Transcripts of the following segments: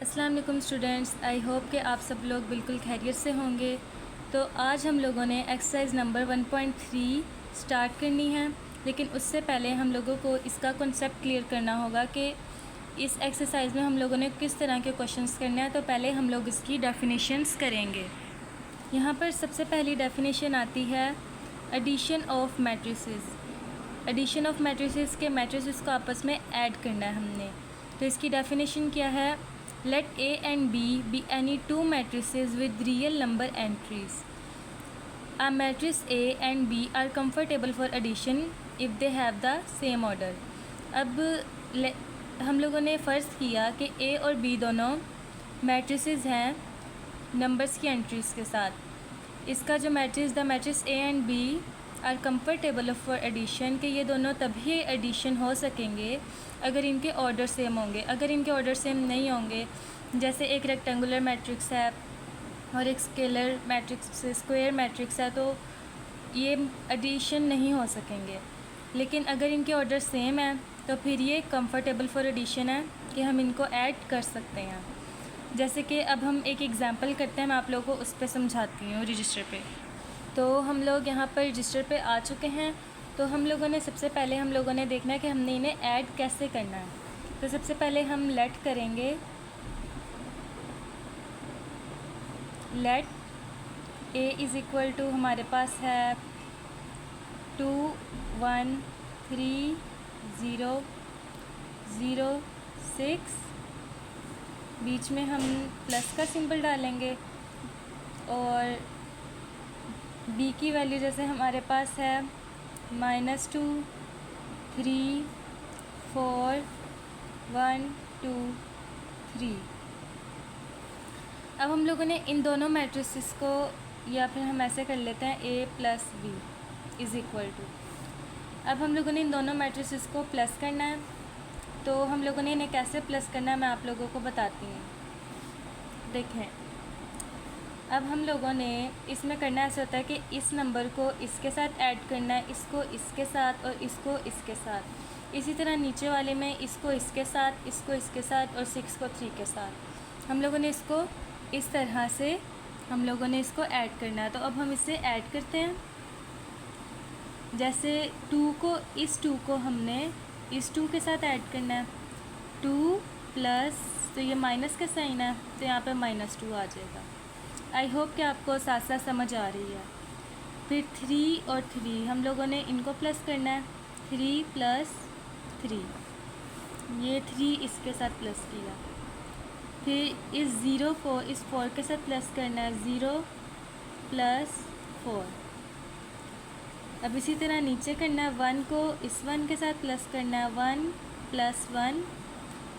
अस्सलाम वालेकुम students, I hope कि आप सब लोग बिल्कुल खैरियत से होंगे। तो आज हम लोगों ने एक्सरसाइज नंबर 1.3 स्टार्ट करनी है, लेकिन उससे पहले हम लोगों को इसका कॉन्सेप्ट क्लियर करना होगा कि इस एक्सरसाइज में हम लोगों ने किस तरह के क्वेश्चंस करने हैं। तो पहले हम लोग इसकी डेफिनेशंस करेंगे। यहाँ पर सबसे पहली डेफिनेशन आती है addition of matrices. Addition of matrices के मैट्रिसेस को आपस में ऐड करना है हमने। तो इसकी डेफिनेशन क्या है? Let A and B any two matrices with real number entries. A matrix A and B are comfortable for addition if they have the same order. अब हम लोगों ने फ़र्ज़ किया कि ए और बी दोनों मैट्रिसेस हैं नंबर्स की एंट्रीज़ के साथ। इसका जो matrix the matrix A and B are comfortable for addition, कि ये दोनों तभी एडिशन हो सकेंगे अगर इनके ऑर्डर सेम होंगे। अगर इनके ऑर्डर सेम नहीं होंगे, जैसे एक रेक्टेंगुलर मैट्रिक्स है और एक स्केलर मैट्रिक्स स्क्वायर मैट्रिक्स है, तो ये एडिशन नहीं हो सकेंगे। लेकिन अगर इनके ऑर्डर सेम है तो फिर ये कंफर्टेबल फॉर एडिशन है कि हम इनको ऐड कर सकते हैं। जैसे कि अब हम एक एग्ज़ाम्पल करते हैं, मैं आप लोगों को उस पर समझाती हूँ रजिस्टर पे। तो हम लोग यहाँ पर रजिस्टर पे आ चुके हैं। तो हम लोगों ने सबसे पहले हम लोगों ने देखना है कि हमने इन्हें ऐड कैसे करना है। तो सबसे पहले हम लेट करेंगे। Let A is equal to हमारे पास है 2 1 3 0 0 6। बीच में हम प्लस का सिंबल डालेंगे और बी की वैल्यू जैसे हमारे पास है -2 3 4 1 2 3। अब हम लोगों ने इन दोनों मैट्रिसेस को, या फिर हम ऐसे कर लेते हैं a plus B is equal to. अब हम लोगों ने इन दोनों मैट्रिसेस को प्लस करना है। तो हम लोगों ने इन्हें कैसे प्लस करना है मैं आप लोगों को बताती हूँ। देखें, अब हम लोगों ने इसमें करना ऐसा होता है कि इस नंबर को इसके साथ ऐड करना है, इसको इसके साथ और इसको इसके साथ। इसी तरह नीचे वाले में इसको इसके साथ, इसको इसके साथ और 6 को 3 के साथ। हम लोगों ने इसको इस तरह से हम लोगों ने इसको ऐड करना है। तो अब हम इसे ऐड करते हैं। जैसे 2 को, इस 2 को हमने इस 2 के साथ ऐड करना है। 2 प्लस, तो ये माइनस का साइन है तो यहाँ पे -2 आ जाएगा। आई होप कि आपको साथ साथ समझ आ रही है। फिर 3 और 3 हम लोगों ने इनको प्लस करना है। 3 प्लस 3, ये 3 इसके साथ प्लस किया। फिर इस 0 को इस 4 के साथ प्लस करना है। 0 प्लस 4। अब इसी तरह नीचे करना है। 1 को इस 1 के साथ प्लस करना है। 1 प्लस 1।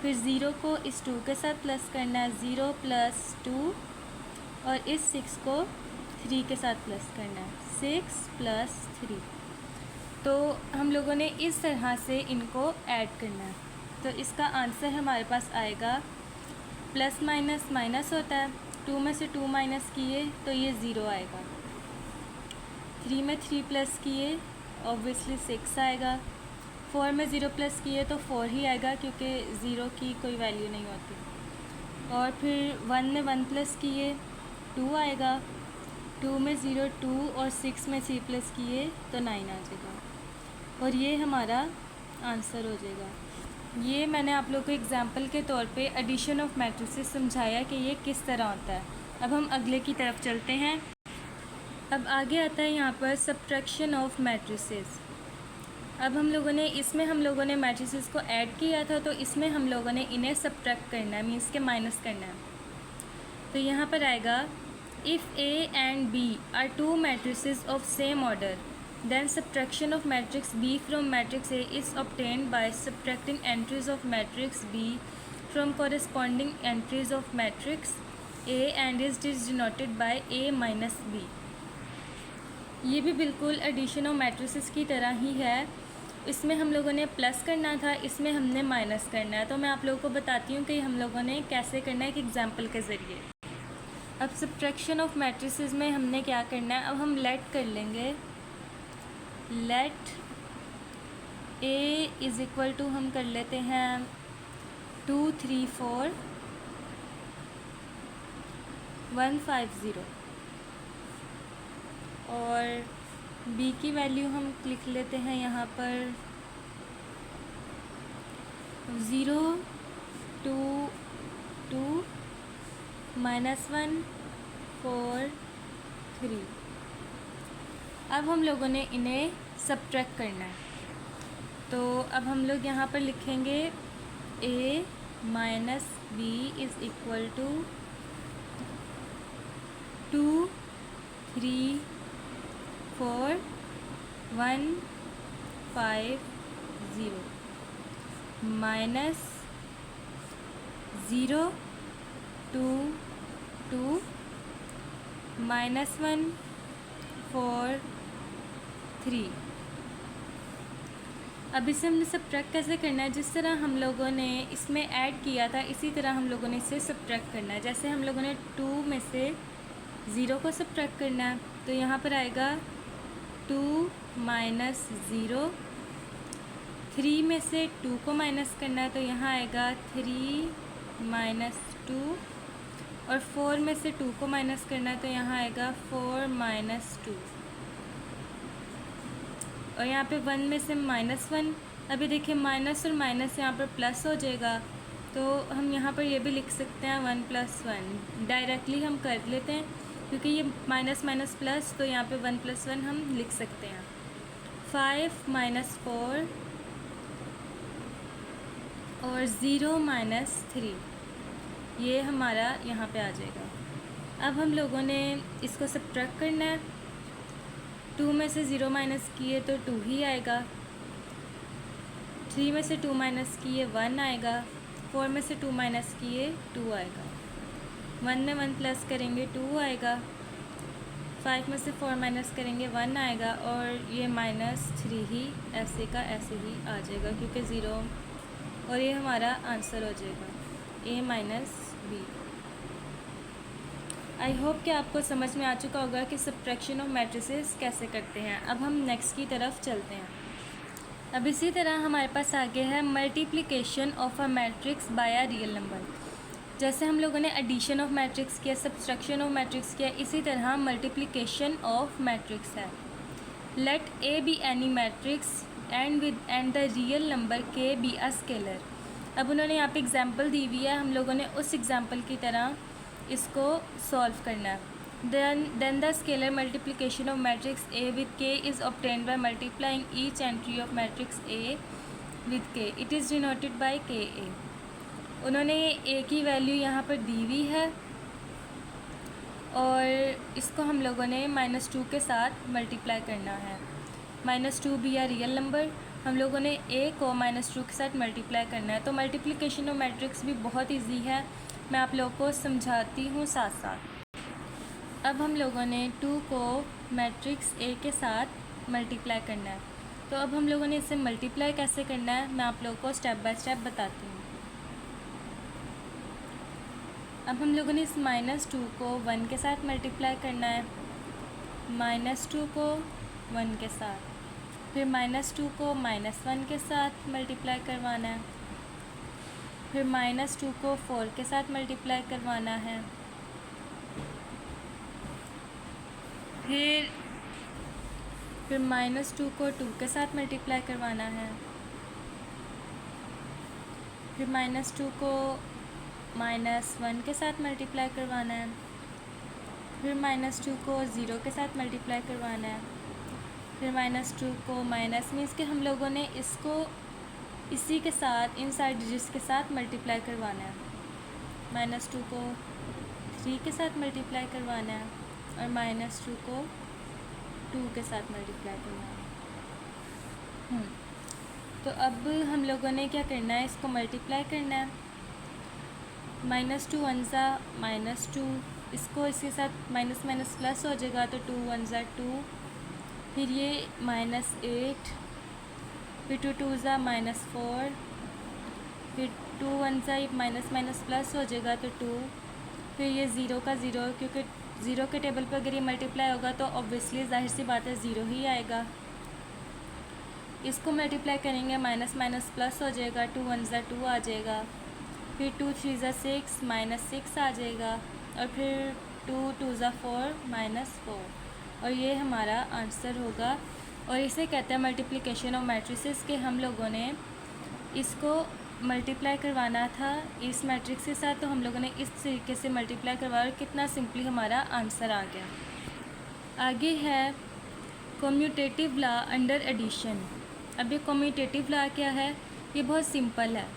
फिर 0 को इस 2 के साथ प्लस करना है। 0 प्लस 2। और इस 6 को 3 के साथ प्लस करना है। 6 प्लस 3। तो हम लोगों ने इस तरह से इनको ऐड करना है। तो इसका आंसर हमारे पास आएगा, प्लस माइनस माइनस होता है, 2 में से 2 माइनस किए तो ये 0 आएगा। 3 में 3 प्लस किए ऑब्वियसली 6 आएगा। 4 में 0 प्लस किए तो 4 ही आएगा, क्योंकि 0 की कोई वैल्यू नहीं होती। और फिर 1 में 1 प्लस किए 2 आएगा। 2 में 0 2 और 6 में 3 प्लस किए तो 9 आ जाएगा। और ये हमारा आंसर हो जाएगा। ये मैंने आप लोग को एग्जांपल के तौर पे एडिशन ऑफ मैट्रिसेस समझाया कि ये किस तरह होता है। अब हम अगले की तरफ चलते हैं। अब आगे आता है यहाँ पर सब्ट्रैक्शन ऑफ मैट्रिसेस। अब हम लोगों ने मैट्रिसेस को ऐड किया था, तो इसमें हम लोगों ने इन्हें सब्ट्रैक्ट करना है, मीन्स के माइनस करना है। तो यहाँ पर आएगा, if A and B are two matrices of same order, then subtraction of matrix B from matrix A is obtained by subtracting entries of matrix B from corresponding entries of matrix A and is denoted by A minus B। ये भी बिल्कुल addition of matrices की तरह ही है। इसमें हम लोगों ने प्लस करना था, इसमें हमने माइनस करना है। तो मैं आप लोगों को बताती हूँ कि हम लोगों ने कैसे करना है एक एग्जाम्पल के ज़रिए। अब सब्ट्रैक्शन ऑफ मैट्रिसेस में हमने क्या करना है, अब हम लेट कर लेंगे। Let A is equal to हम कर लेते हैं 2 3 4 150 और b की वैल्यू हम लिख लेते हैं यहाँ पर 0 2 2 -1 4 3। अब हम लोगों ने इन्हें सब्ट्रैक्ट करना है, तो अब हम लोग यहाँ पर लिखेंगे a minus b is equal to 2 3 4 1 5 0 minus 0 2 2 -1 4 3। अब इसे हमने सब्ट्रैक्ट कैसे करना है, जिस तरह हम लोगों ने इसमें ऐड किया था इसी तरह हम लोगों ने इसे सब्ट्रैक्ट करना है। जैसे हम लोगों ने 2 में से 0 को सब्ट्रैक्ट करना है, तो यहाँ पर आएगा 2 माइनस 0। 3 में से 2 को माइनस करना है, तो यहाँ आएगा 3 माइनस 2 और 4 में से 2 को माइनस करना है, तो यहाँ आएगा 4 माइनस 2 और यहाँ पे 1 में से -1। अभी देखिए माइनस और माइनस यहाँ पर प्लस हो जाएगा, तो हम यहाँ पर ये भी लिख सकते हैं 1 + 1 डायरेक्टली हम कर लेते हैं, क्योंकि ये माइनस माइनस प्लस, तो यहाँ पे 1 + 1 हम लिख सकते हैं। 5 - 4 और 0 - 3 ये हमारा यहाँ पे आ जाएगा। अब हम लोगों ने इसको सब्ट्रैक्ट करना है। 2 में से 0 माइनस किए तो 2 ही आएगा। 3 में से 2 माइनस किए 1 आएगा। 4 में से 2 माइनस किए 2 आएगा। 1 में 1 प्लस करेंगे 2 आएगा। 5 में से 4 माइनस करेंगे 1 आएगा और ये -3 ही ऐसे का ऐसे ही आ जाएगा, क्योंकि 0 और ये हमारा आंसर हो जाएगा a - b। आई होप कि आपको समझ में आ चुका होगा कि सब्ट्रैक्शन ऑफ मैट्रिसेस कैसे करते हैं। अब हम नेक्स्ट की तरफ चलते हैं। अब इसी तरह हमारे पास आगे है multiplication of a matrix by a real number. जैसे हम लोगों ने एडिशन ऑफ मैट्रिक्स किया, सब्ट्रैक्शन ऑफ मैट्रिक्स किया, इसी तरह मल्टीप्लिकेशन ऑफ मैट्रिक्स है। Let a be any matrix and the real number k be a scalar. अब उन्होंने यहाँ पे एग्जाम्पल दी हुई है, हम लोगों ने उस एग्जाम्पल की तरह इसको सॉल्व करना है। Then the scalar multiplication of matrix a with k is obtained by multiplying each entry of matrix a with k। It is denoted by ka। उन्होंने a की वैल्यू यहाँ पर दी हुई है और इसको हम लोगों ने -2 के साथ मल्टीप्लाई करना है। -2 भी या रियल नंबर, हम लोगों ने a को -2 के साथ मल्टीप्लाई करना है। तो मल्टीप्लिकेशन ऑफ मैट्रिक्स भी बहुत ईजी है, मैं आप लोगों को समझाती हूँ साथ साथ। अब हम लोगों ने 2 को मैट्रिक्स a के साथ मल्टीप्लाई करना है, तो अब हम लोगों ने इसे मल्टीप्लाई कैसे करना है मैं आप लोगों को स्टेप बाय स्टेप बताती हूँ। अब हम लोगों ने इस -2 को 1 के साथ मल्टीप्लाई करना है, -2 को 1 के साथ, फिर -2 को -1 के साथ मल्टीप्लाई करवाना है, फिर -2 को 4 के साथ मल्टीप्लाई करवाना है, फिर -2 को 2 के साथ मल्टीप्लाई करवाना है, फिर -2 को -1 के साथ मल्टीप्लाई करवाना है, फिर -2 को 0 के साथ मल्टीप्लाई करवाना है, फिर -2 को माइनस मीन्स कि हम लोगों ने इसको इसी के साथ इन साइड डिजिट्स के साथ मल्टीप्लाई करवाना है। -2 को 3 के साथ मल्टीप्लाई करवाना है और -2 को 2 के साथ मल्टीप्लाई करवाना है। तो अब हम लोगों ने क्या करना है, इसको मल्टीप्लाई करना है। -2 1 ज़ा -2, इसको इसके साथ माइनस माइनस प्लस हो जाएगा, तो 2 1 ज़ा 2, फिर ये -8, फिर 2 2 ज़ा -4, फिर 2 1 ज़ा माइनस माइनस प्लस हो जाएगा तो 2, फिर ये 0 का 0, क्योंकि 0 के टेबल पर अगर ये मल्टीप्लाई होगा तो ऑब्वियसली जाहिर सी बात है 0 ही आएगा। इसको मल्टीप्लाई करेंगे माइनस माइनस प्लस हो जाएगा, 2 1 ज़ा 2 आ जाएगा, फिर 2 3 ज़ा 6 -6 आ जाएगा, और फिर 2 2 ज़ा 4 -4 और ये हमारा आंसर होगा। और इसे कहते हैं मल्टीप्लिकेशन ऑफ मैट्रिसेस के हम लोगों ने इसको मल्टीप्लाई करवाना था इस मैट्रिक्स के साथ, तो हम लोगों ने इस तरीके से मल्टीप्लाई करवाया और कितना सिंपली हमारा आंसर आ गया। आगे है कम्यूटेटिव लॉ अंडर एडिशन। अब ये कम्यूटेटिव लॉ क्या है? ये बहुत सिंपल है।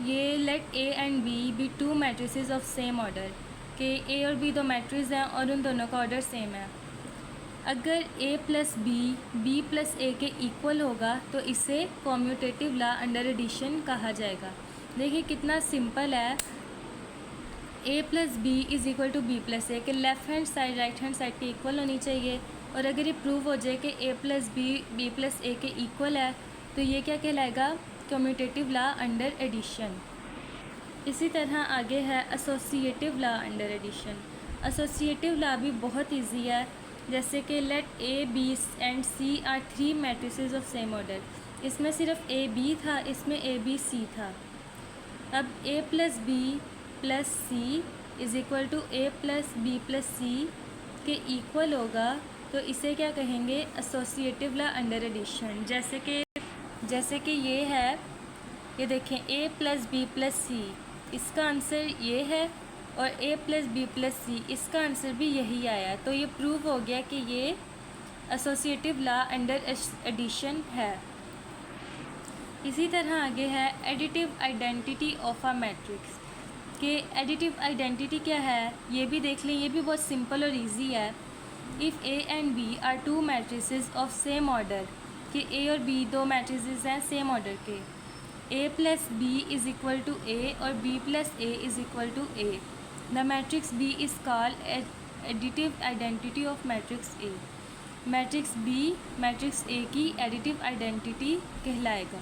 ये let A and B two matrices of same order, कि ए और बी दो मैट्रिक्स हैं और उन दोनों का ऑर्डर सेम है। अगर a plus B plus A के इक्वल होगा तो इसे कम्यूटेटिव लॉ अंडर एडिशन कहा जाएगा। देखिए कितना सिंपल है। a plus B is equal to B plus A के left hand side right hand side के इक्वल होनी चाहिए। और अगर ये प्रूव हो जाए कि a plus B plus A के इक्वल है तो ये क्या कहलाएगा? Commutative law under addition. इसी तरह आगे है associative law under addition. Associative law भी बहुत ईजी है। जैसे कि let A B and C are three matrices of same order. इसमें सिर्फ ए बी था, इसमें ए बी सी था। अब A plus B plus C is equal to A plus B plus C के इक्वल होगा तो इसे क्या कहेंगे? Associative law under addition. जैसे कि ये है, ये देखें A plus B plus C, इसका आंसर ये है और a plus B plus C इसका आंसर भी यही आया। तो ये प्रूव हो गया कि ये एसोसिएटिव लॉ अंडर एडिशन है। इसी तरह आगे है additive identity of a matrix. कि एडिटिव आइडेंटिटी क्या है ये भी देख लें। ये भी बहुत सिंपल और इजी है। If a and b are two matrices of same order, कि a और b दो मैट्रिसेस हैं सेम ऑर्डर के, a plus B is equal to a और b plus a is equal to a। The matrix B is called additive identity of matrix A। Matrix B matrix A की additive identity कहलाएगा।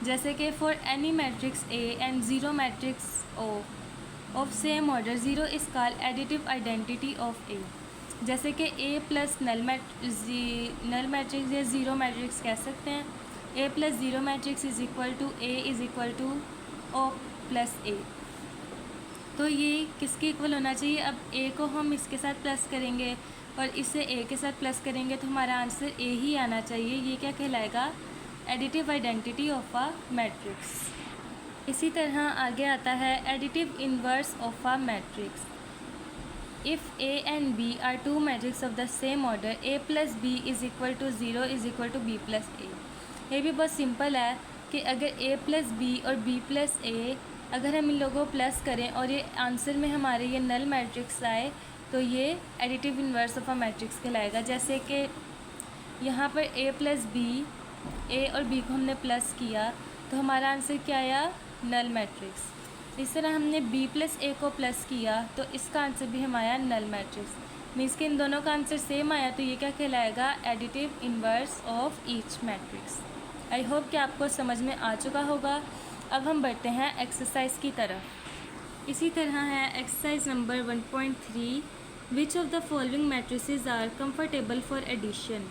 जैसे कि for any matrix A and zero matrix O of same order, zero is called additive identity of A। जैसे कि A plus null matrix या zero matrix कह सकते हैं। A plus zero matrix is equal to A is equal to O plus A। तो ये किसके equal होना चाहिए? अब a को हम इसके साथ प्लस करेंगे और इसे a के साथ प्लस करेंगे तो हमारा आंसर a ही आना चाहिए। ये क्या कहलाएगा? Additive identity of a matrix. इसी तरह आगे आता है additive inverse of a matrix. If a and b are two matrix of the same order, a plus B is equal to zero is equal to B plus A. ये भी बहुत simple है कि अगर a प्लस बी और b plus A, अगर हम इन लोगों को प्लस करें और ये आंसर में हमारे ये नल मैट्रिक्स आए तो ये additive inverse of a matrix कहलाएगा। जैसे कि यहाँ पर a प्लस बी, ए और b को हमने प्लस किया तो हमारा आंसर क्या आया? Null matrix. इस तरह हमने b प्लस ए को प्लस किया तो इसका आंसर भी हमारा नल मैट्रिक्स। मीन्स कि इन दोनों का आंसर सेम आया तो ये क्या कहलाएगा? Additive inverse of each matrix. I hope कि आपको समझ में आ चुका होगा। अब हम बढ़ते हैं एक्सरसाइज की तरफ। इसी तरह है exercise number 1.3, which of the following matrices are comfortable for addition.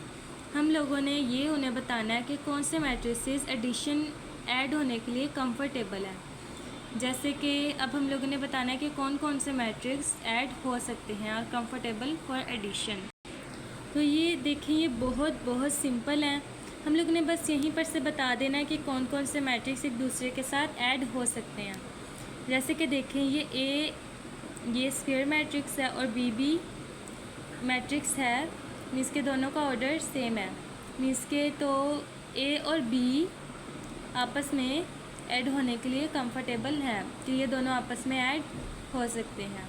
हम लोगों ने ये उन्हें बताना है कि कौन से मैट्रिसेस एडिशन ऐड होने के लिए कंफर्टेबल है। जैसे कि अब हम लोगों ने बताना है कि कौन कौन से मैट्रिक्स ऐड हो सकते हैं और कंफर्टेबल फॉर एडिशन। तो ये देखिए ये बहुत सिंपल है। हम लोग ने बस यहीं पर से बता देना है कि कौन कौन से मैट्रिक्स एक दूसरे के साथ ऐड हो सकते हैं। जैसे कि देखें ये स्क्वायर मैट्रिक्स है और बी मैट्रिक्स है, मीन्स के दोनों का ऑर्डर सेम है। मीन्स के तो ए और बी आपस में ऐड होने के लिए कंफर्टेबल है, तो ये दोनों आपस में ऐड हो सकते हैं।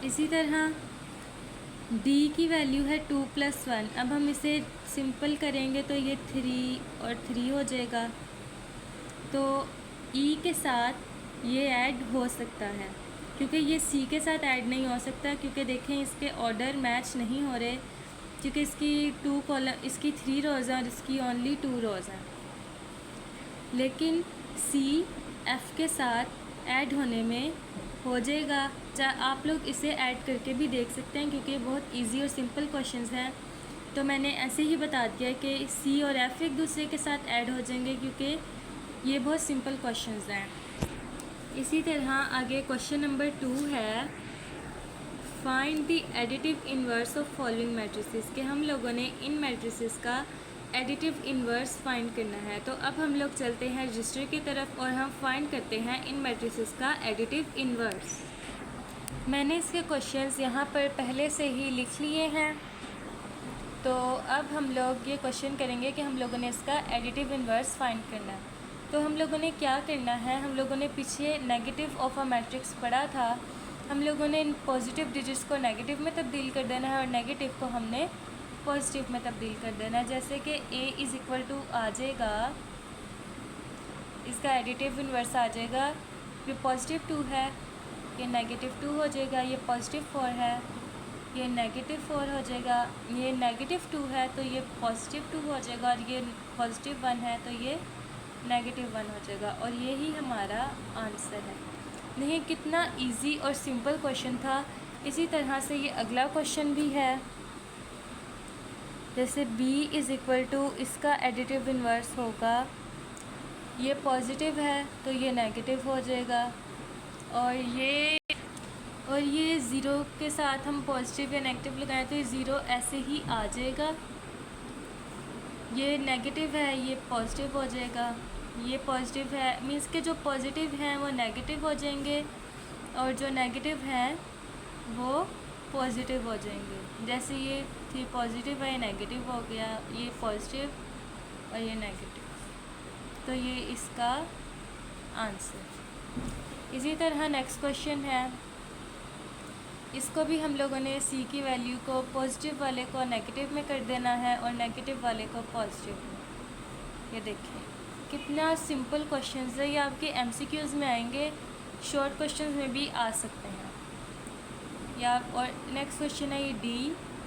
इसी तरह d की वैल्यू है 2 + 1। अब हम इसे सिंपल करेंगे तो ये 3 और 3 हो जाएगा। तो e के साथ ये ऐड हो सकता है, क्योंकि ये c के साथ ऐड नहीं हो सकता, क्योंकि देखें इसके ऑर्डर मैच नहीं हो रहे, क्योंकि इसकी 3 रोज़ हैं और इसकी ओनली 2 रोज़ हैं। लेकिन c f के साथ ऐड होने में हो जाएगा। आप लोग इसे ऐड करके भी देख सकते हैं, क्योंकि बहुत इजी और सिंपल क्वेश्चंस हैं। तो मैंने ऐसे ही बता दिया कि सी और एफ़ एक दूसरे के साथ ऐड हो जाएंगे, क्योंकि ये बहुत सिंपल क्वेश्चंस हैं। इसी तरह आगे क्वेश्चन नंबर 2 है find the additive inverse of following matrices, कि हम लोगों ने इन मैट्रिसेस का एडिटिव इन्वर्स फाइंड करना है। तो अब हम लोग चलते हैं रजिस्टर की तरफ और हम फाइंड करते हैं इन मैट्रिसेस का एडिटिव इन्वर्स। मैंने इसके क्वेश्चंस यहाँ पर पहले से ही लिख लिए हैं। तो अब हम लोग ये क्वेश्चन करेंगे कि हम लोगों ने इसका एडिटिव इन्वर्स फाइंड करना है। तो हम लोगों ने क्या करना है, हम लोगों ने पीछे नेगेटिव ऑफ अ मैट्रिक्स पढ़ा था। हम लोगों ने इन पॉजिटिव डिजिट्स को नेगेटिव में तब्दील कर देना है और नेगेटिव को हमने पॉजिटिव में तब्दील कर देना है। जैसे कि a इज़ इक्वल टू आ जाएगा, इसका एडिटिव इन्वर्स आ जाएगा, ये पॉजिटिव 2 है, ये नेगेटिव 2 हो जाएगा, ये पॉजिटिव 4 है, ये नेगेटिव 4 हो जाएगा, ये नेगेटिव 2 है तो ये पॉजिटिव 2 हो जाएगा, और ये पॉजिटिव 1 है तो ये नेगेटिव 1 हो जाएगा। और यही हमारा आंसर है। नहीं, कितना इजी और सिंपल क्वेश्चन था। इसी तरह से ये अगला क्वेश्चन भी है। जैसे b इज़ इक्वल टू, इसका एडिटिव इन्वर्स होगा, ये पॉजिटिव है तो ये नेगेटिव हो जाएगा, और ये ज़ीरो के साथ हम पॉजिटिव या नेगेटिव लगाएं तो ये ज़ीरो ऐसे ही आ जाएगा। ये नेगेटिव है, ये पॉजिटिव हो जाएगा, ये पॉजिटिव है, मीन्स के जो पॉजिटिव हैं वो नेगेटिव हो जाएंगे और जो नेगेटिव हैं वो पॉजिटिव हो जाएंगे। जैसे ये थी पॉजिटिव है, ये नेगेटिव हो गया, ये पॉजिटिव और ये नेगेटिव, तो ये इसका आंसर। इसी तरह नेक्स्ट क्वेश्चन है, इसको भी हम लोगों ने c की वैल्यू को पॉजिटिव वाले को नेगेटिव में कर देना है और नेगेटिव वाले को पॉजिटिव में। ये देखें कितना सिंपल क्वेश्चन है, ये आपके MCQs में आएंगे, शॉर्ट क्वेश्चन में भी आ सकते हैं या। और नेक्स्ट क्वेश्चन है ये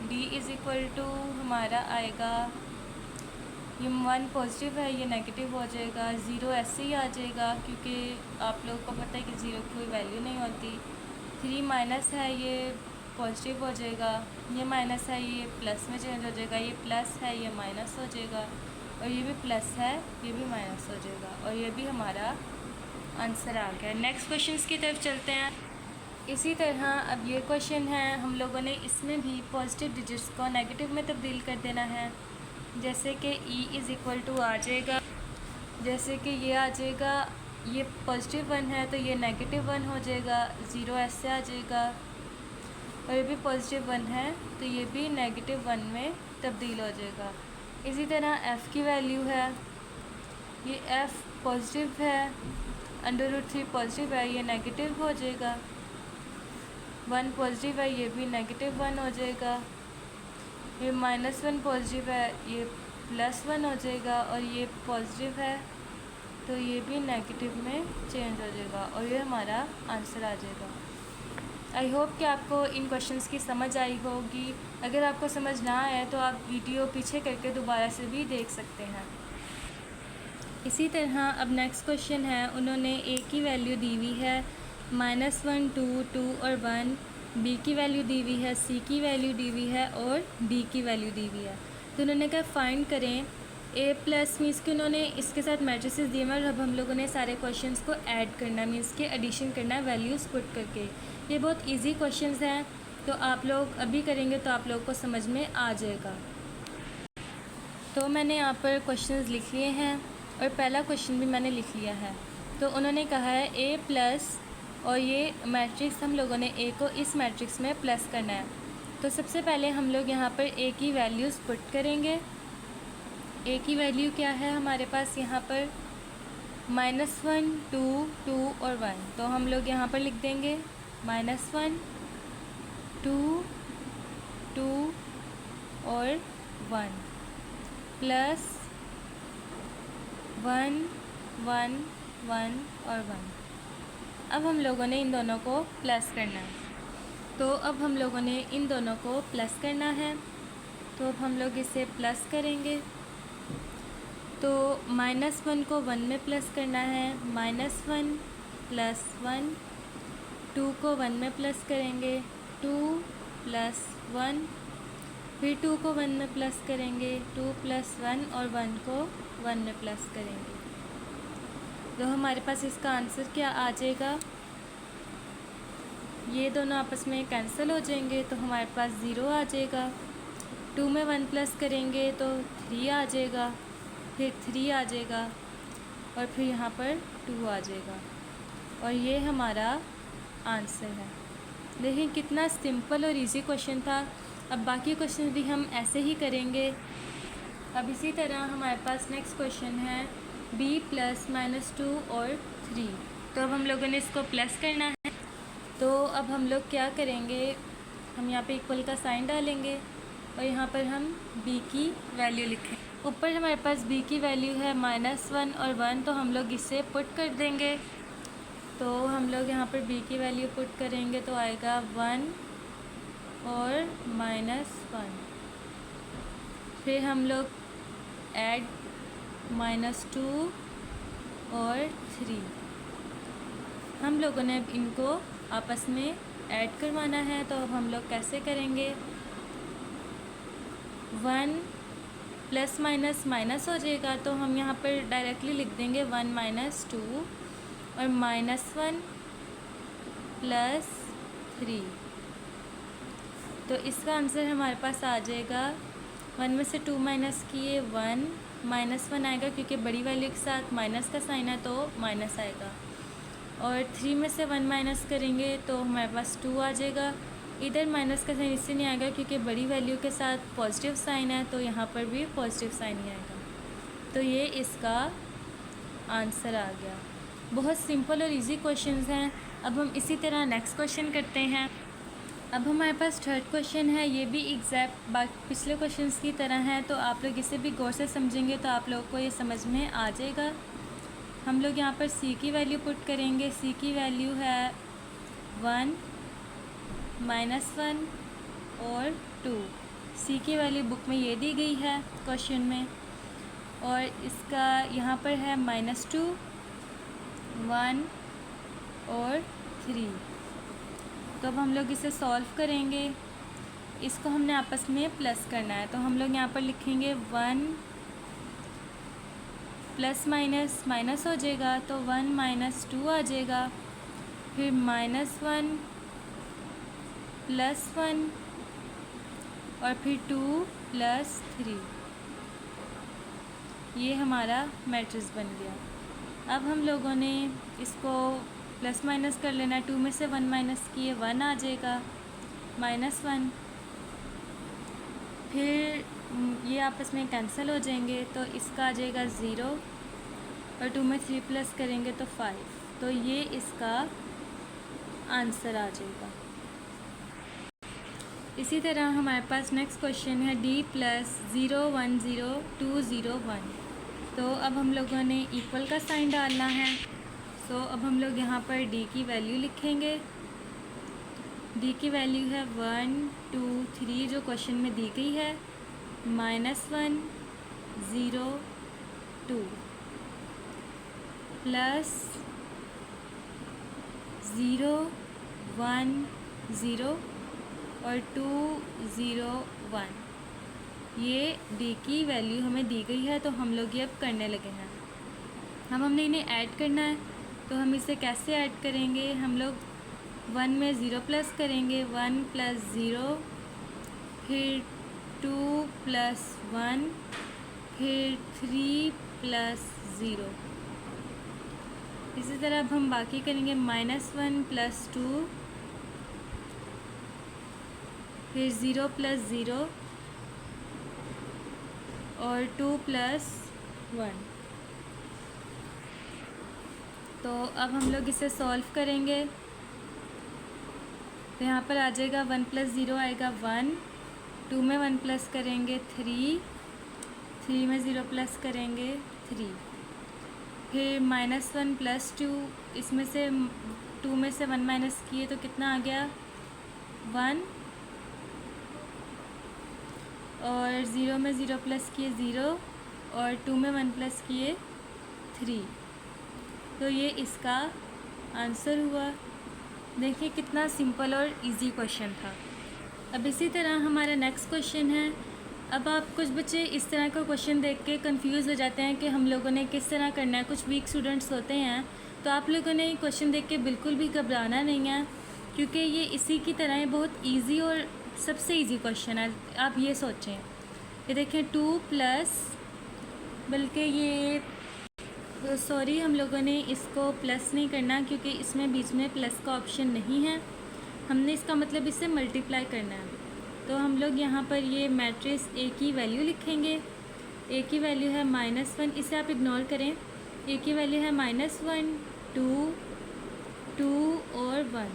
d इज़ इक्वल टू हमारा आएगा, ये 1 पॉजिटिव है, ये नेगेटिव हो जाएगा, 0 ऐसे ही आ जाएगा क्योंकि आप लोगों को पता है कि 0 की कोई वैल्यू नहीं होती। 3 माइनस है, ये पॉजिटिव हो जाएगा, ये माइनस है, ये प्लस में चेंज हो जाएगा, ये प्लस है, ये माइनस हो जाएगा, और ये भी प्लस है, ये भी माइनस हो जाएगा, और ये भी हमारा आंसर आ गया। नेक्स्ट क्वेश्चंस की तरफ चलते हैं। इसी तरह अब ये क्वेश्चन है, हम लोगों ने इसमें भी पॉजिटिव डिजिट्स को नेगेटिव में तब्दील कर देना है। जैसे कि e इज़ इक्वल टू आ जाएगा, जैसे कि ये आ जाएगा, ये पॉजिटिव 1 है तो ये नेगेटिव 1 हो जाएगा, 0 ऐसे आ जाएगा, और ये भी पॉजिटिव 1 है तो ये भी नेगेटिव 1 में तब्दील हो जाएगा। इसी तरह f की वैल्यू है, ये f पॉजिटिव है, √3 पॉजिटिव है, ये नेगेटिव हो जाएगा, 1 पॉजिटिव है, ये भी नेगेटिव 1 हो जाएगा, ये -1 पॉजिटिव है, ये +1 हो जाएगा, और ये पॉजिटिव है तो ये भी नेगेटिव में चेंज हो जाएगा, और ये हमारा आंसर आ जाएगा। आई होप कि आपको इन क्वेश्चंस की समझ आई होगी। अगर आपको समझ ना आए तो आप वीडियो पीछे करके दोबारा से भी देख सकते हैं। इसी तरह अब नेक्स्ट क्वेश्चन है, उन्होंने a की वैल्यू दी हुई है -1 2 और 1, b की वैल्यू दी हुई है, c की वैल्यू दी हुई है और d की वैल्यू दी हुई है। तो उन्होंने कहा फाइंड करें a प्लस, मीन्स कि उन्होंने इसके साथ मैट्रिसेस दिए हैं और अब हम लोगों ने सारे क्वेश्चंस को ऐड करना, मीन्स के एडिशन करना है वैल्यूज़ पुट करके। ये बहुत इजी क्वेश्चंस हैं, तो आप लोग अभी करेंगे तो आप लोग को समझ में आ जाएगा। तो मैंने यहाँ पर क्वेश्चंस लिख लिए हैं और पहला क्वेश्चन भी मैंने लिख लिया है। तो उन्होंने कहा है a प्लस, और ये मैट्रिक्स हम लोगों ने a को इस मैट्रिक्स में प्लस करना है। तो सबसे पहले हम लोग यहाँ पर a की वैल्यूज़ पुट करेंगे। a की वैल्यू क्या है हमारे पास यहाँ पर, -1 2 और 1। तो हम लोग यहाँ पर लिख देंगे -1 2 और 1 प्लस 1 1 1 और 1। अब हम लोगों ने इन दोनों को प्लस करना है, तो अब हम लोगों ने इन दोनों को प्लस करना है। तो अब हम लोग इसे प्लस करेंगे, तो -1 को 1 में प्लस करना है, -1 + 1, 2 को 1 में प्लस करेंगे, 2 + 1, फिर 2 को 1 में प्लस करेंगे, 2 + 1 और 1 को 1 में प्लस करेंगे। तो हमारे पास इसका आंसर क्या आ जाएगा, ये दोनों आपस में कैंसिल हो जाएंगे तो हमारे पास 0 आ जाएगा। 2 में 1 प्लस करेंगे तो 3 आ जाएगा, फिर 3 आ जाएगा और फिर यहाँ पर 2 आ जाएगा और ये हमारा आंसर है। देखिए कितना सिंपल और इजी क्वेश्चन था। अब बाकी क्वेश्चन भी हम ऐसे ही करेंगे। अब इसी तरह हमारे पास नेक्स्ट क्वेश्चन है b प्लस -2 और 3। तो अब हम लोगों ने इसको प्लस करना है, तो अब हम लोग क्या करेंगे, हम यहाँ पे इक्वल का साइन डालेंगे और यहाँ पर हम b की वैल्यू लिखें। ऊपर हमारे पास b की वैल्यू है -1 और 1, तो हम लोग इसे पुट कर देंगे। तो हम लोग यहाँ पर b की वैल्यू पुट करेंगे तो आएगा 1 और -1। फिर हम लोग ऐड -2 और 3, हम लोगों ने अब इनको आपस में ऐड करवाना है। तो अब हम लोग कैसे करेंगे, 1 प्लस माइनस माइनस हो जाएगा, तो हम यहाँ पर डायरेक्टली लिख देंगे 1 - 2 और -1 प्लस 3। तो इसका आंसर हमारे पास आ जाएगा 1 में से 2 माइनस किए 1, -1 आएगा क्योंकि बड़ी वैल्यू के साथ माइनस का साइन है तो माइनस आएगा। और 3 में से 1 माइनस करेंगे तो हमारे पास 2 आ जाएगा। इधर माइनस का साइन इससे नहीं आएगा क्योंकि बड़ी वैल्यू के साथ पॉजिटिव साइन है, तो यहाँ पर भी पॉजिटिव साइन ही आएगा। तो ये इसका आंसर आ गया। बहुत सिंपल और इजी क्वेश्चंस हैं। अब हम इसी तरह नेक्स्ट क्वेश्चन करते हैं। अब हमारे पास थर्ड क्वेश्चन है, ये भी एग्जैक्ट पिछले क्वेश्चंस की तरह है, तो आप लोग इसे भी गौर से समझेंगे तो आप लोगों को ये समझ में आ जाएगा। हम लोग यहाँ पर c की वैल्यू पुट करेंगे। c की वैल्यू है 1, -1 और 2। c की वैल्यू बुक में ये दी गई है क्वेश्चन में, और इसका यहाँ पर है -2, 1 और 3। तो अब हम लोग इसे सॉल्व करेंगे। इसको हमने आपस में प्लस करना है, तो हम लोग यहाँ पर लिखेंगे 1 प्लस माइनस माइनस हो जाएगा, तो 1 - 2 आ जाएगा, फिर -1 प्लस 1 और फिर 2 प्लस 3। ये हमारा मैट्रिक्स बन गया। अब हम लोगों ने इसको प्लस माइनस कर लेना। 2 में से 1 माइनस किए 1 आ जाएगा, -1, फिर ये आपस में कैंसिल हो जाएंगे तो इसका आ जाएगा 0 और 2 में 3 प्लस करेंगे तो 5। तो ये इसका आंसर आ जाएगा। इसी तरह हमारे पास नेक्स्ट क्वेश्चन है d प्लस 0 1 0 2 0 1। तो अब हम लोगों ने इक्वल का साइन डालना है। तो अब हम लोग यहाँ पर d की वैल्यू लिखेंगे। d की वैल्यू है 1 2 3 जो क्वेश्चन में दी गई है, -1 0 2 प्लस 0 1 0 और 2 0 1। ये d की वैल्यू हमें दी गई है, तो हम लोग ये अब करने लगे हैं। हमने इन्हें ऐड करना है, तो हम इसे कैसे ऐड करेंगे, हम लोग 1 में 0 प्लस करेंगे, 1 प्लस 0, फिर 2 प्लस 1, फिर 3 प्लस 0। इसी तरह अब हम बाकी करेंगे -1 प्लस 2, फिर 0 प्लस 0 और 2 प्लस 1। तो अब हम लोग इसे सॉल्व करेंगे। तो यहाँ पर आ जाएगा 1 प्लस 0 आएगा 1, 2 में 1 प्लस करेंगे 3, 3 में 0 प्लस करेंगे 3, फिर -1 प्लस 2, इसमें से 2 में से 1 माइनस किए तो कितना आ गया 1, और 0 में 0 प्लस किए 0 और 2 में 1 प्लस किए 3। तो ये इसका आंसर हुआ। देखिए कितना सिंपल और इजी क्वेश्चन था। अब इसी तरह हमारा नेक्स्ट क्वेश्चन है। अब आप कुछ बच्चे इस तरह का क्वेश्चन देख के कंफ्यूज हो जाते हैं कि हम लोगों ने किस तरह करना है। कुछ वीक स्टूडेंट्स होते हैं, तो आप लोगों ने क्वेश्चन देख के बिल्कुल भी घबराना नहीं है, क्योंकि ये इसी की तरह है, बहुत इजी और सबसे इजी क्वेश्चन है। आप ये सोचें, ये देखें 2 प्लस, बल्कि ये सॉरी हम लोगों ने इसको प्लस नहीं करना क्योंकि इसमें बीच में प्लस का ऑप्शन नहीं है, हमने इसका मतलब इससे मल्टीप्लाई करना है। तो हम लोग यहाँ पर ये मैट्रिक्स ए की वैल्यू लिखेंगे। ए की वैल्यू है -1, इसे आप इग्नोर करें। ए की वैल्यू है -1, 2, 2 और 1।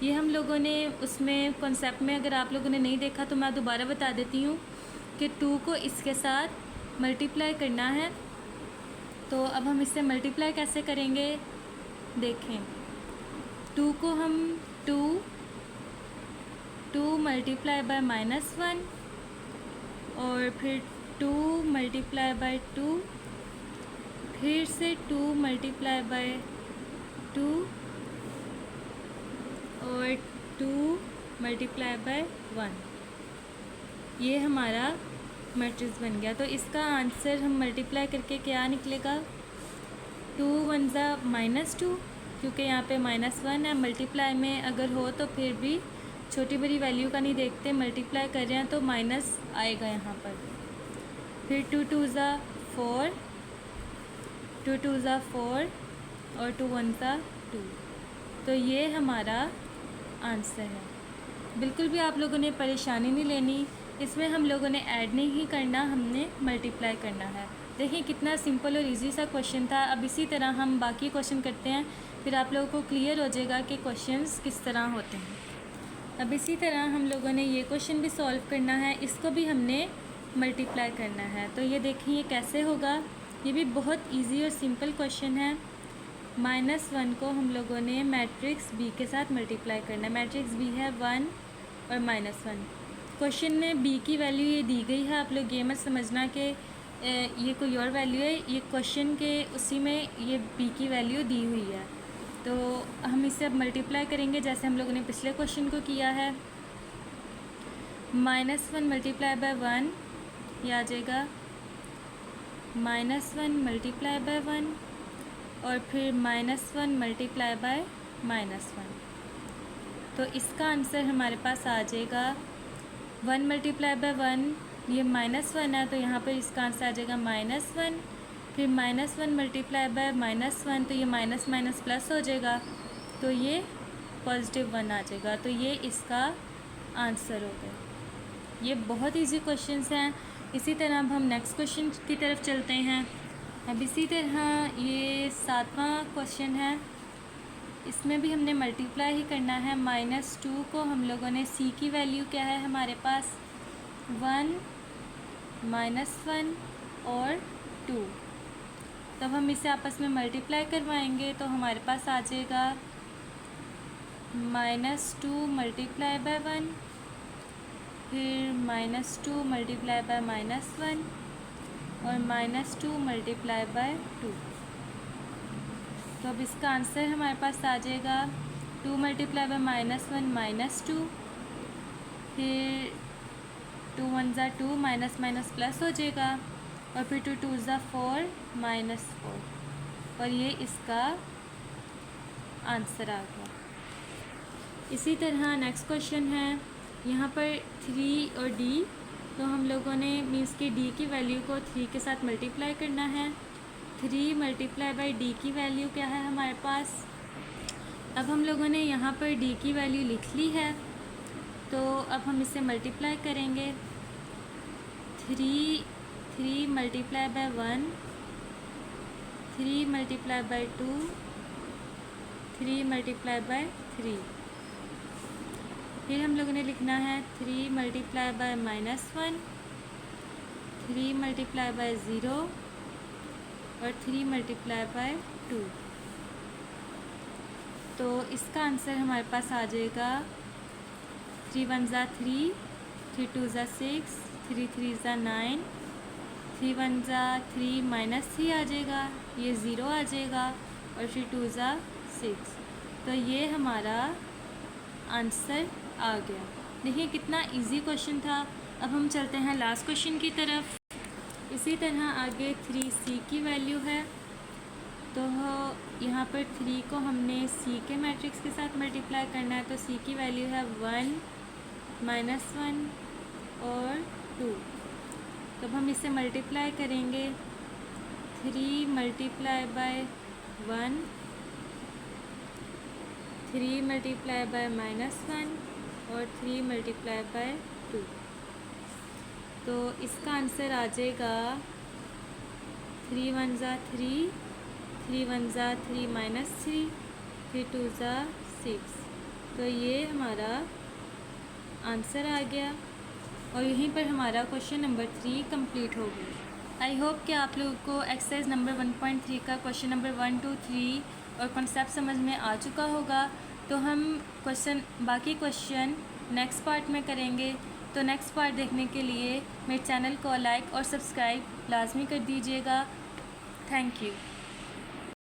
ये हम लोगों ने उसमें कॉन्सेप्ट में, अगर आप लोगों ने नहीं देखा तो मैं दोबारा बता देती हूँ कि 2 को इसके साथ मल्टीप्लाई करना है। तो अब हम इससे मल्टीप्लाई कैसे करेंगे देखें। 2 को हम 2 मल्टीप्लाई बाय -1 और फिर 2 मल्टीप्लाई बाय 2, फिर से 2 मल्टीप्लाई बाय 2 और 2 मल्टीप्लाई बाय 1। ये हमारा मैट्रिक्स बन गया। तो इसका आंसर हम मल्टीप्लाई करके क्या निकलेगा, 2 1 ज़ा -2, क्योंकि यहाँ पे -1 है। मल्टीप्लाई में अगर हो तो फिर भी छोटी बड़ी वैल्यू का नहीं देखते, मल्टीप्लाई कर रहे हैं तो माइनस आएगा यहाँ पर। फिर 2 2 ज़ा 4, 2 2 ज़ा 4 और 2 1 ज़ा 2। तो ये हमारा आंसर है। बिल्कुल भी आप लोगों ने परेशानी नहीं लेनी, इसमें हम लोगों ने ऐड नहीं करना, हमने मल्टीप्लाई करना है। देखिए कितना सिंपल और इजी सा क्वेश्चन था। अब इसी तरह हम बाकी क्वेश्चन करते हैं, फिर आप लोगों को क्लियर हो जाएगा कि क्वेश्चंस किस तरह होते हैं। अब इसी तरह हम लोगों ने ये क्वेश्चन भी सॉल्व करना है, इसको भी हमने मल्टीप्लाई करना है। तो ये देखिए ये कैसे होगा, ये भी बहुत ईजी और सिंपल क्वेश्चन है। -1 को हम लोगों ने मैट्रिक्स बी के साथ मल्टीप्लाई करना है। मैट्रिक्स बी है 1 और -1। क्वेश्चन में बी की वैल्यू ये दी गई है, आप लोग ये मत समझना कि ये कोई और वैल्यू है, ये क्वेश्चन के उसी में ये बी की वैल्यू दी हुई है। तो हम इसे अब मल्टीप्लाई करेंगे जैसे हम लोगों ने पिछले क्वेश्चन को किया है। -1 मल्टीप्लाई बाय 1, ये आ जाएगा -1 मल्टीप्लाई बाय 1 और फिर -1 मल्टीप्लाई बाय -1। तो इसका आंसर हमारे पास आ जाएगा 1 मल्टीप्लाई बाय 1, ये -1 है तो यहाँ पर इसका आंसर आ जाएगा -1। फिर -1 मल्टीप्लाई बाय -1, तो ये माइनस माइनस प्लस हो जाएगा, तो ये +1 आ जाएगा। तो ये इसका आंसर हो गया। ये बहुत इजी क्वेश्चंस हैं। इसी तरह अब हम नेक्स्ट क्वेश्चन की तरफ चलते हैं। अब इसी तरह ये 7वां क्वेश्चन है, इसमें भी हमने मल्टीप्लाई ही करना है। -2 को हम लोगों ने, सी की वैल्यू क्या है हमारे पास 1, -1 और 2। तब हम इसे आपस में मल्टीप्लाई करवाएंगे तो हमारे पास आ जाएगा -2 मल्टीप्लाई बाय 1, फिर -2 मल्टीप्लाई बाय -1 और -2 मल्टीप्लाई बाय 2। तो अब इसका आंसर हमारे पास आ जाएगा 2 मल्टीप्लाई बाय -1 -2, फिर 2 1 ज़ा 2, माइनस माइनस प्लस हो जाएगा और फिर 2 2 ज़ा 4 -4, और ये इसका आंसर आ गया। इसी तरह नेक्स्ट क्वेश्चन है, यहाँ पर 3 और d, तो हम लोगों ने मीन्स कि d की वैल्यू को 3 के साथ मल्टीप्लाई करना है। 3 मल्टीप्लाई बाई d की वैल्यू क्या है हमारे पास। अब हम लोगों ने यहाँ पर d की वैल्यू लिख ली है, तो अब हम इसे मल्टीप्लाई करेंगे। 3 multiply by 1, 3 multiply by 2, 3 multiply by 3। फिर हम लोगों ने लिखना है 3 मल्टीप्लाई बाय -1, 3 मल्टीप्लाई बाय 0 और 3 मल्टीप्लाई बाय 2। तो इसका आंसर हमारे पास आ जाएगा 3 1 ज़ा 3, 3 2 ज़ा 6, 3 3 ज़ा 9, 3 1 ज़ा 3 -3 आ जाएगा, ये 0 आ जाएगा और फिर 2 ज़ा 6। तो ये हमारा आंसर आ गया। देखिए कितना इजी क्वेश्चन था। अब हम चलते हैं लास्ट क्वेश्चन की तरफ। इसी तरह आगे 3c की वैल्यू है, तो यहाँ पर 3 को हमने सी के मैट्रिक्स के साथ मल्टीप्लाई करना है, तो सी की वैल्यू है 1 -1 और 2। तब हम इसे मल्टीप्लाई करेंगे, 3 मल्टीप्लाई बाय 1, 3 मल्टीप्लाई बाय -1 और 3 मल्टीप्लाई बाय 2। तो इसका आंसर आ जाएगा 3 1 ज़ा 3, 3 1 ज़ा 3 -3, 3 2 ज़ा 6। तो ये हमारा आंसर आ गया और यहीं पर हमारा क्वेश्चन नंबर 3 कंप्लीट हो गया। आई होप कि आप लोगों को एक्सरसाइज नंबर 1.3 का क्वेश्चन नंबर 1 2 3 और कॉन्सेप्ट समझ में आ चुका होगा। तो हम बाकी क्वेश्चन नेक्स्ट पार्ट में करेंगे। तो नेक्स्ट पार्ट देखने के लिए मेरे चैनल को लाइक और सब्सक्राइब लाजमी कर दीजिएगा। Thank you.